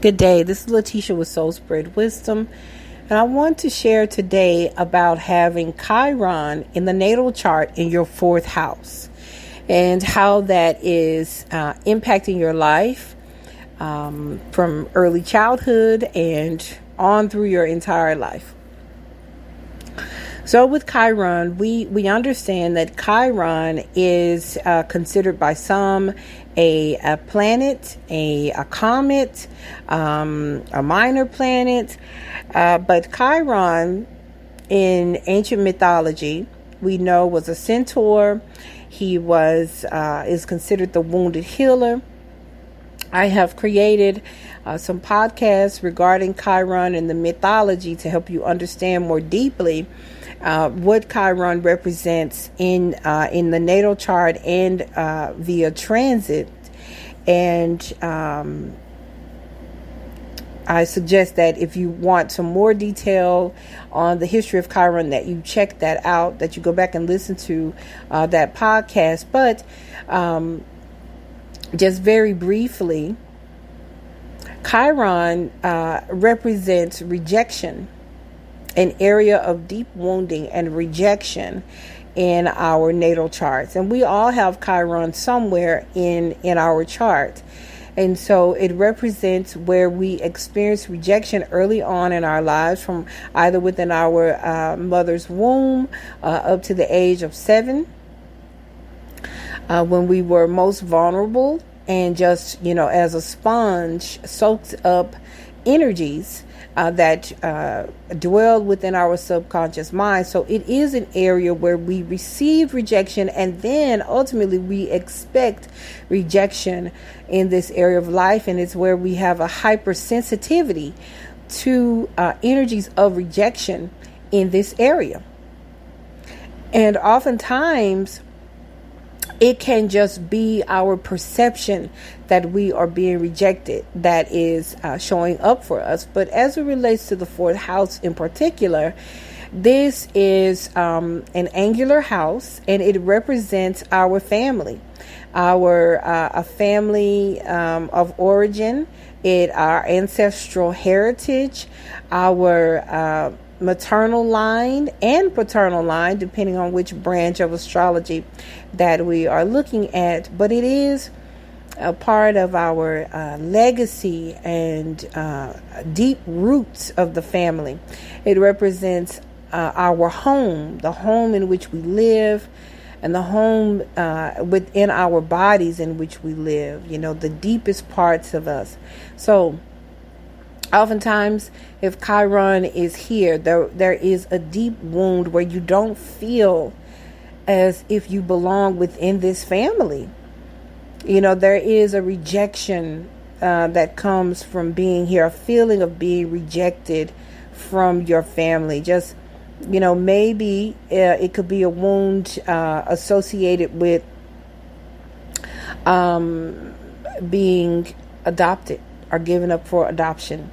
Good day. This is Lateesha with Soul Spread Wisdom, and I want to share today about having Chiron in the natal chart in your fourth house and how that is impacting your life from early childhood and on through your entire life. So with Chiron, we understand that Chiron is considered by some a planet, a comet, a minor planet. But Chiron in ancient mythology, we know was a centaur. He is considered the wounded healer. I have created some podcasts regarding Chiron and the mythology to help you understand more deeply what Chiron represents in the natal chart and via transit. And I suggest that if you want some more detail on the history of Chiron, that you check that out, that you go back and listen to that podcast. But just very briefly, Chiron represents rejection, an area of deep wounding and rejection in our natal charts. And we all have Chiron somewhere in our chart. And so it represents where we experience rejection early on in our lives, from either within our mother's womb up to the age of 7, when we were most vulnerable and just, as a sponge, soaked up energies that dwell within our subconscious mind. So it is an area where we receive rejection, and then ultimately we expect rejection in this area of life. And it's where we have a hypersensitivity to energies of rejection in this area. And oftentimes it can just be our perception that we are being rejected that is showing up for us. But as it relates to the fourth house in particular, this is an angular house, and it represents our family, a family of origin, our ancestral heritage, our maternal line and paternal line, depending on which branch of astrology that we are looking at. But it is a part of our legacy and deep roots of the family. It represents our home, the home in which we live, and the home within our bodies in which we live, the deepest parts of us. So oftentimes, if Chiron is here, there is a deep wound where you don't feel as if you belong within this family. There is a rejection that comes from being here, a feeling of being rejected from your family. Just, maybe it could be a wound associated with being adopted or given up for adoption.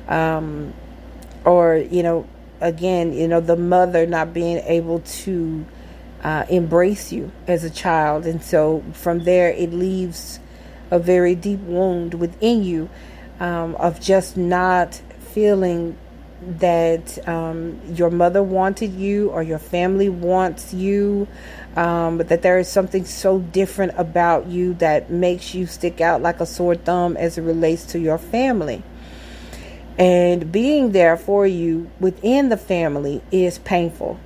Or, again, the mother not being able to embrace you as a child. And so from there, it leaves a very deep wound within you of just not feeling that your mother wanted you or your family wants you, but that there is something so different about you that makes you stick out like a sore thumb as it relates to your family. And being there for you within the family is painful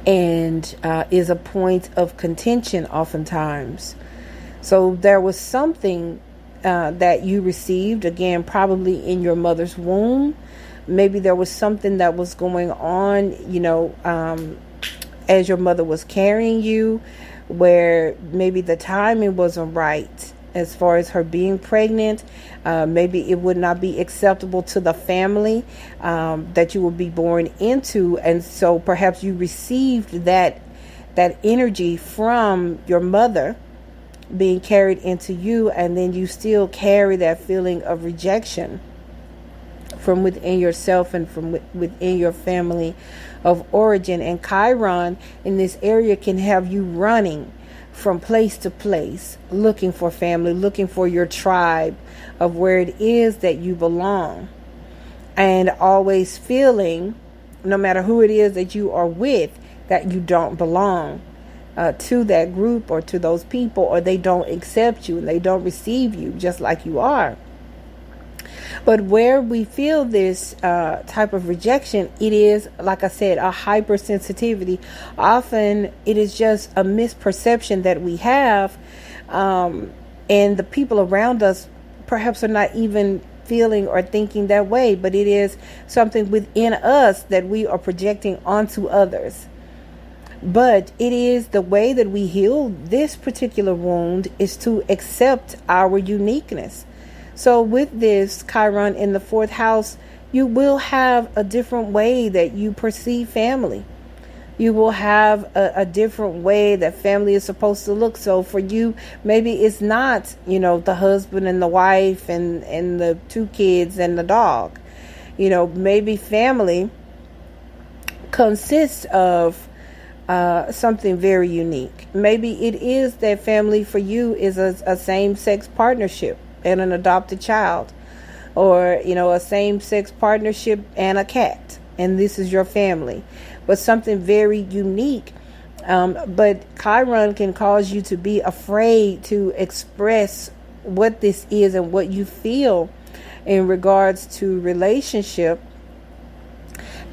and is a point of contention oftentimes. So there was something that you received, again, probably in your mother's womb. Maybe there was something that was going on, as your mother was carrying you, where maybe the timing wasn't right. As far as her being pregnant, maybe it would not be acceptable to the family that you would be born into. And so perhaps you received that energy from your mother being carried into you, and then you still carry that feeling of rejection from within yourself and from within your family of origin. And Chiron in this area can have you running from place to place, looking for family, looking for your tribe of where it is that you belong, and always feeling, no matter who it is that you are with, that you don't belong to that group or to those people, or they don't accept you and they don't receive you just like you are. But where we feel this type of rejection, it is, like I said, a hypersensitivity. Often it is just a misperception that we have, and the people around us perhaps are not even feeling or thinking that way, but it is something within us that we are projecting onto others. But it is the way that we heal this particular wound is to accept our uniqueness. So with this Chiron in the 4th house, you will have a different way that you perceive family. You will have a different way that family is supposed to look. So for you, maybe it's not, the husband and the wife and the 2 kids and the dog. Maybe family consists of something very unique. Maybe it is that family for you is a same-sex partnership and an adopted child, or a same-sex partnership and a cat, and this is your family, but something very unique. But Chiron can cause you to be afraid to express what this is and what you feel in regards to relationship,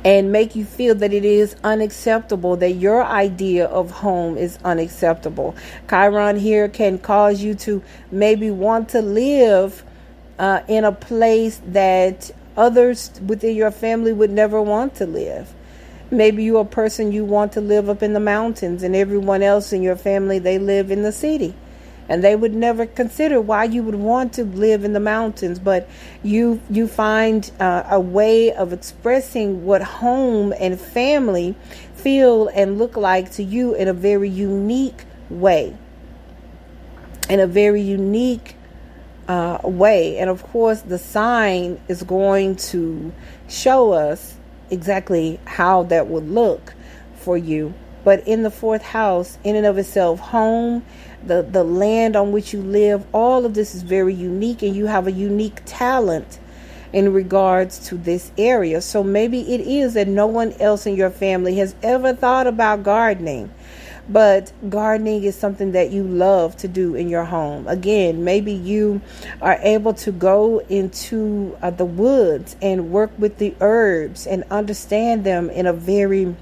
and make you feel that it is unacceptable, that your idea of home is unacceptable. Chiron here can cause you to maybe want to live in a place that others within your family would never want to live. Maybe you're a person, you want to live up in the mountains, and everyone else in your family, they live in the city. And they would never consider why you would want to live in the mountains. But you find a way of expressing what home and family feel and look like to you in a very unique way. In a very unique way. And of course, the sign is going to show us exactly how that would look for you. But in the 4th house, in and of itself, home, the land on which you live, all of this is very unique, and you have a unique talent in regards to this area. So maybe it is that no one else in your family has ever thought about gardening, but gardening is something that you love to do in your home. Again, maybe you are able to go into the woods and work with the herbs and understand them in a very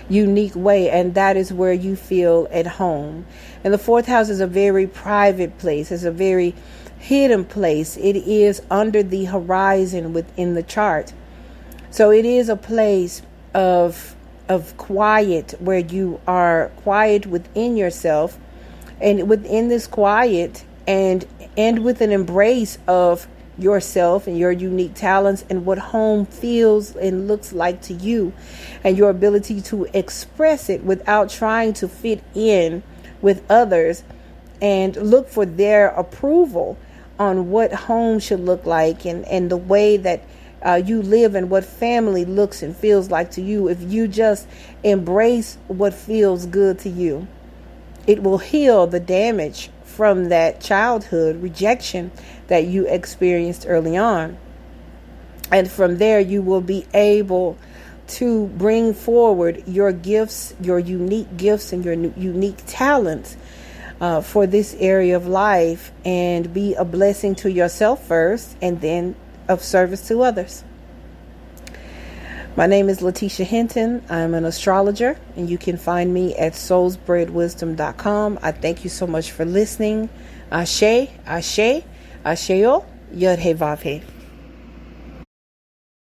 unique way, and that is where you feel at home. And the 4th house is a very private place. It's a very hidden place. It is under the horizon within the chart. So it is a place of quiet, where you are quiet within yourself, and within this quiet and with an embrace of yourself and your unique talents and what home feels and looks like to you, and your ability to express it without trying to fit in with others and look for their approval on what home should look like and the way that you live and what family looks and feels like to you. If you just embrace what feels good to you, it will heal the damage from that childhood rejection that you experienced early on. And from there, you will be able to bring forward your gifts, your unique gifts and your unique talents for this area of life, and be a blessing to yourself first, and then of service to others. My name is Lateesha Hinton. I'm an astrologer, and you can find me at soulsbreadwisdom.com. I thank you so much for listening. Ase Ase Ase O, Yod He Vav He.